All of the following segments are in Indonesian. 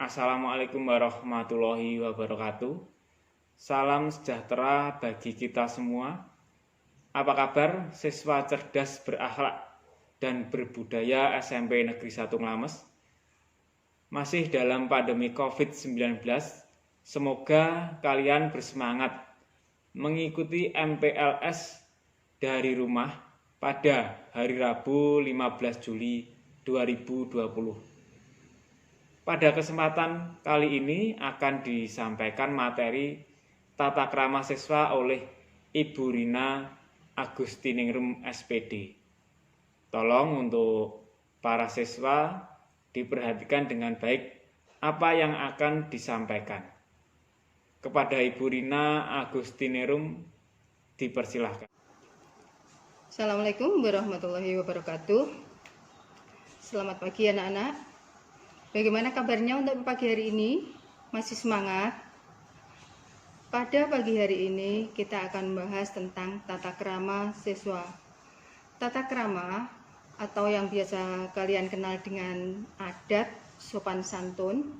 Assalamualaikum warahmatullahi wabarakatuh. Salam sejahtera bagi kita semua. Apa kabar siswa cerdas berakhlak dan berbudaya SMP Negeri 1 Nglames? Masih dalam pandemi COVID-19, semoga kalian bersemangat mengikuti MPLS dari rumah pada hari Rabu 15 Juli 2020. Pada kesempatan kali ini akan disampaikan materi tata krama siswa oleh Ibu Rina Agustiningrum SPD. Tolong untuk para siswa diperhatikan dengan baik apa yang akan disampaikan. Kepada Ibu Rina Agustiningrum dipersilahkan. Assalamualaikum warahmatullahi wabarakatuh. Selamat pagi anak-anak. Bagaimana kabarnya untuk pagi hari ini? Masih semangat? Pada pagi hari ini kita akan membahas tentang tata krama siswa. Tata krama atau yang biasa kalian kenal dengan adat, sopan santun,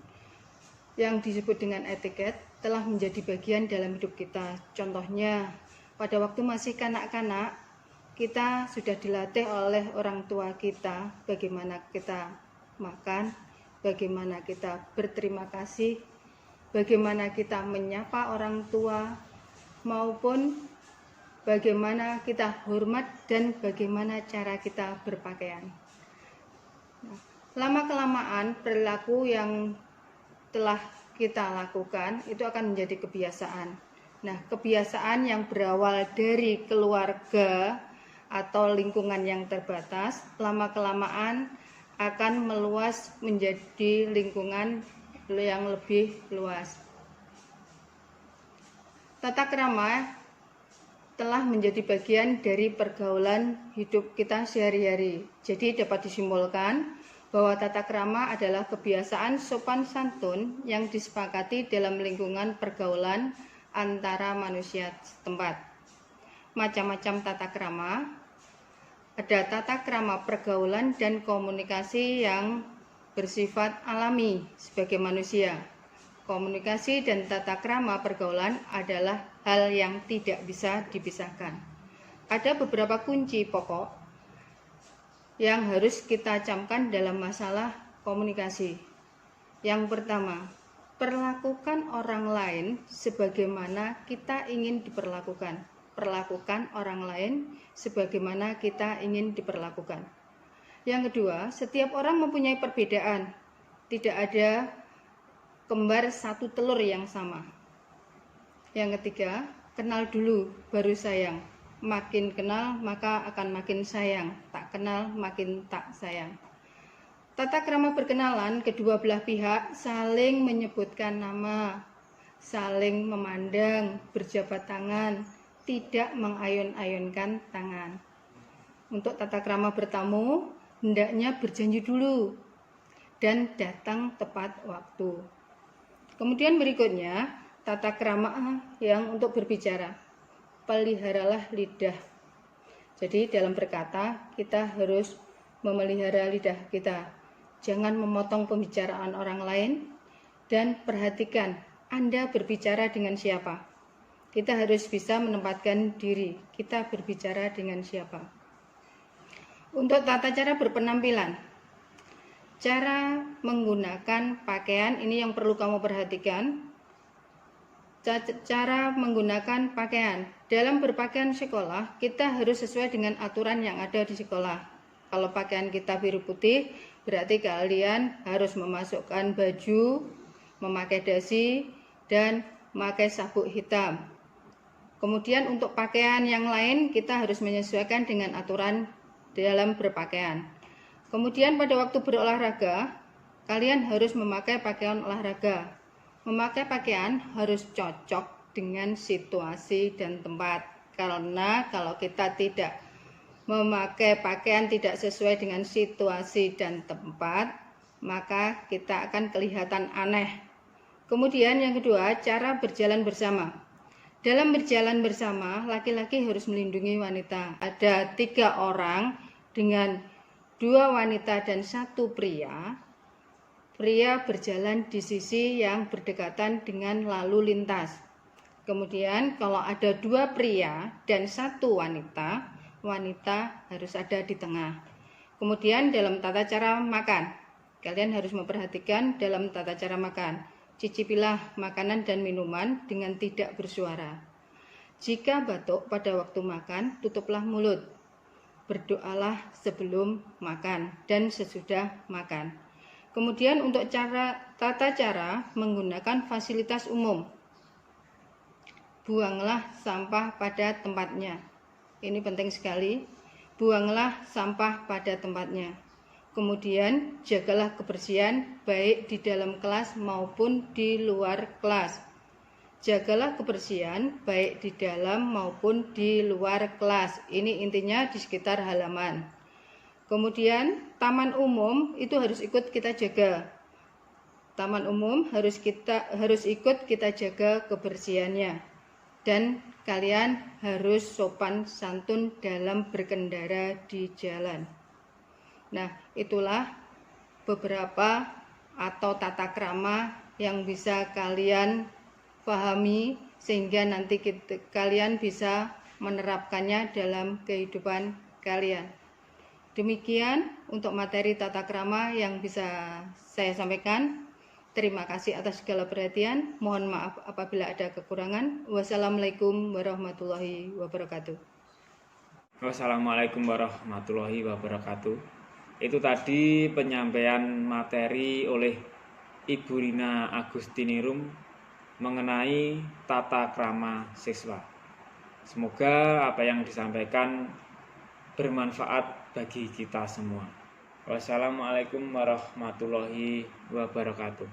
yang disebut dengan etiket, telah menjadi bagian dalam hidup kita. Contohnya, pada waktu masih kanak-kanak, kita sudah dilatih oleh orang tua kita bagaimana kita makan, bagaimana kita berterima kasih, bagaimana kita menyapa orang tua, maupun bagaimana kita hormat dan bagaimana cara kita berpakaian. Lama-kelamaan perilaku yang telah kita lakukan itu akan menjadi kebiasaan. Nah, kebiasaan yang berawal dari keluarga atau lingkungan yang terbatas, lama-kelamaan akan meluas menjadi lingkungan yang lebih luas. Tata krama telah menjadi bagian dari pergaulan hidup kita sehari-hari. Jadi dapat disimpulkan bahwa tata krama adalah kebiasaan sopan santun yang disepakati dalam lingkungan pergaulan antara manusia setempat. Macam-macam tata krama. Ada tata krama pergaulan dan komunikasi yang bersifat alami sebagai manusia. Komunikasi dan tata krama pergaulan adalah hal yang tidak bisa dipisahkan. Ada beberapa kunci pokok yang harus kita camkan dalam masalah komunikasi. Yang pertama, perlakukan orang lain sebagaimana kita ingin diperlakukan. Perlakukan orang lain sebagaimana kita ingin diperlakukan. Yang kedua, setiap orang mempunyai perbedaan. Tidak ada kembar satu telur yang sama. Yang ketiga, kenal dulu baru sayang. Makin kenal maka akan makin sayang. Tak kenal makin tak sayang. Tata krama berkenalan, kedua belah pihak saling menyebutkan nama, saling memandang, berjabat tangan, tidak mengayun-ayunkan tangan. Untuk tata krama bertamu, hendaknya berjanji dulu dan datang tepat waktu. Kemudian berikutnya, tata krama yang untuk berbicara. Peliharalah lidah. Jadi dalam berkata, kita harus memelihara lidah kita. Jangan memotong pembicaraan orang lain dan perhatikan Anda berbicara dengan siapa. Kita harus bisa menempatkan diri, kita berbicara dengan siapa. Untuk tata cara berpenampilan, cara menggunakan pakaian ini yang perlu kamu perhatikan. Cara menggunakan pakaian. Dalam berpakaian sekolah, kita harus sesuai dengan aturan yang ada di sekolah. Kalau pakaian kita biru putih, berarti kalian harus memasukkan baju, memakai dasi, dan memakai sabuk hitam. Kemudian untuk pakaian yang lain kita harus menyesuaikan dengan aturan dalam berpakaian. Kemudian pada waktu berolahraga, kalian harus memakai pakaian olahraga. Memakai pakaian harus cocok dengan situasi dan tempat. Karena kalau kita tidak memakai pakaian tidak sesuai dengan situasi dan tempat, maka kita akan kelihatan aneh. Kemudian yang kedua, cara berjalan bersama. Dalam berjalan bersama, laki-laki harus melindungi wanita. Ada 3 orang dengan 2 wanita dan 1 pria. pria berjalan di sisi yang berdekatan dengan lalu lintas. Kemudian kalau ada 2 pria dan 1 wanita, wanita harus ada di tengah. Kemudian dalam tata cara makan, kalian harus memperhatikan dalam tata cara makan. Cicipilah makanan dan minuman dengan tidak bersuara. Jika batuk pada waktu makan, tutuplah mulut. Berdoalah sebelum makan dan sesudah makan. Kemudian untuk tata cara menggunakan fasilitas umum. Buanglah sampah pada tempatnya. Ini penting sekali. Buanglah sampah pada tempatnya. Kemudian jagalah kebersihan baik di dalam kelas maupun di luar kelas. Jagalah kebersihan baik di dalam maupun di luar kelas. Ini intinya di sekitar halaman. Kemudian taman umum itu harus ikut kita jaga. Taman umum harus ikut kita jaga kebersihannya. Dan kalian harus sopan santun dalam berkendara di jalan. Nah, itulah beberapa atau tata krama yang bisa kalian pahami sehingga nanti kalian bisa menerapkannya dalam kehidupan kalian. Demikian untuk materi tata krama yang bisa saya sampaikan. Terima kasih atas segala perhatian. Mohon maaf apabila ada kekurangan. Wassalamualaikum warahmatullahi wabarakatuh. Wassalamualaikum warahmatullahi wabarakatuh. Itu tadi penyampaian materi oleh Ibu Rina Agustinirum mengenai tata krama siswa. Semoga apa yang disampaikan bermanfaat bagi kita semua. Wassalamualaikum warahmatullahi wabarakatuh.